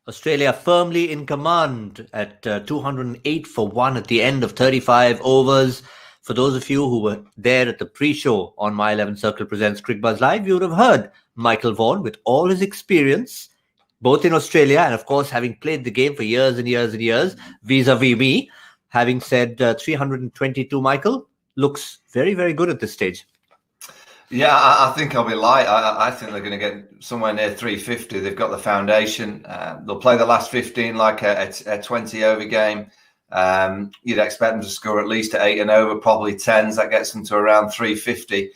Australia firmly in command at 208 for 1 at the end of 35 overs. For those of you who were there at the pre-show on My 11 Circle Presents Cricbuzz Live, you would have heard Michael Vaughan, with all his experience, both in Australia and, of course, having played the game for years and years and years, vis-a-vis me, having said 322, Michael, looks very, very good at this stage. Yeah, I think I'll be light. I think they're going to get somewhere near 350. They've got the foundation. They'll play the last 15 like a 20-over game. You'd expect them to score at least at 8 and over, probably 10s. That gets them to around 350.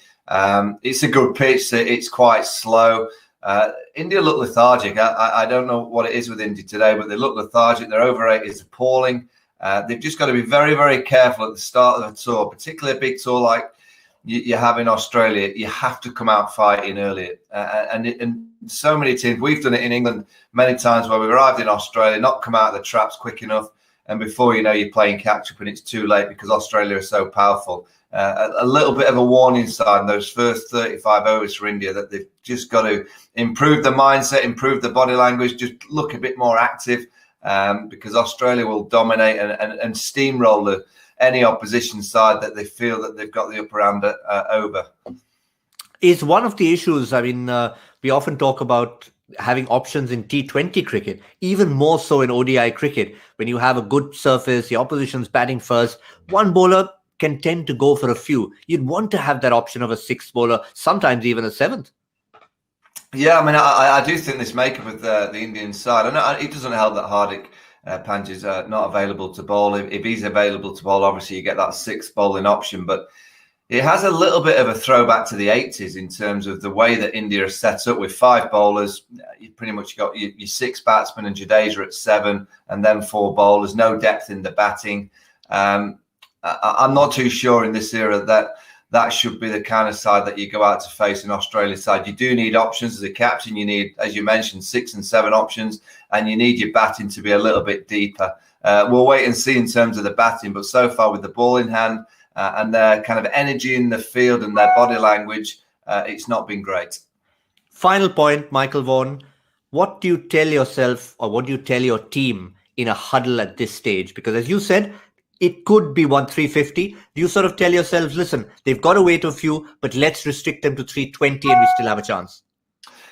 It's a good pitch. It's quite slow. India look lethargic. I don't know what it is with India today, but they look lethargic. Their over 8 is appalling. They've just got to be very, very careful at the start of the tour, particularly a big tour like you have in Australia. You have to come out fighting early. And so many teams, we've done it in England many times where we've arrived in Australia, not come out of the traps quick enough. And before you know, you're playing catch up and it's too late because Australia is so powerful. A little bit of a warning sign, those first 35 overs for India, that they've just got to improve the mindset, improve the body language, just look a bit more active because Australia will dominate and steamroll any opposition side that they feel that they've got the upper hand over. Is one of the issues, I mean, we often talk about having options in T20 cricket, even more so in ODI cricket. When you have a good surface, the opposition's batting first, one bowler can tend to go for a few. You'd want to have that option of a sixth bowler, sometimes even a seventh. Yeah, I mean, I do think this makeup of the Indian side, I know it doesn't help that Hardik Pandya's not available to bowl. If he's available to bowl, obviously you get that sixth bowling option, but it has a little bit of a throwback to the 80s in terms of the way that India is set up with 5 bowlers. You pretty much got your 6 batsmen and Jadeja at 7, and then 4 bowlers. No depth in the batting. I'm not too sure in this era that should be the kind of side that you go out to face an Australia side. You do need options as a captain. You need, as you mentioned, 6 and 7 options, and you need your batting to be a little bit deeper. We'll wait and see in terms of the batting, but so far with the ball in hand and their kind of energy in the field and their body language, it's not been great. Final point, Michael Vaughan. What do you tell yourself, or what do you tell your team in a huddle at this stage? Because as you said, it could be 350. Do you sort of tell yourselves, listen, they've got to wait a few, but let's restrict them to 320 and we still have a chance?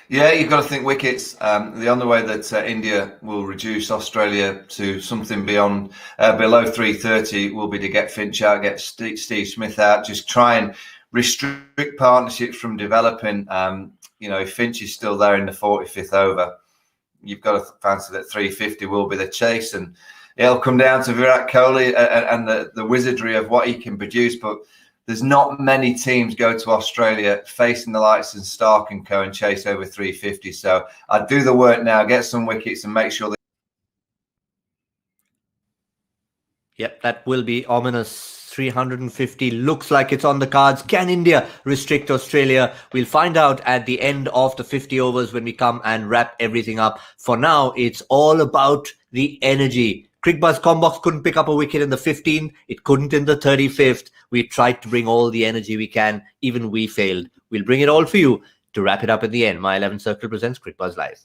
Yeah, you've got to think wickets. The only way that India will reduce Australia to something beyond below 330 will be to get Finch out, get Steve Smith out, just try and restrict partnerships from developing. If Finch is still there in the 45th over, you've got to fancy that 350 will be the chase, and it'll come down to Virat Kohli and the wizardry of what he can produce. But there's not many teams go to Australia facing the likes of Stark and Co and chase over 350. So I'd do the work now, get some wickets and make sure that... Yep, that will be ominous. 350 looks like it's on the cards. Can India restrict Australia? We'll find out at the end of the 50 overs when we come and wrap everything up. For now, it's all about the energy. Cricbuzz Comm Box couldn't pick up a wicket in the 15. It couldn't in the 35th. We tried to bring all the energy we can. Even we failed. We'll bring it all for you to wrap it up at the end. My 11 Circle presents Cricbuzz Live.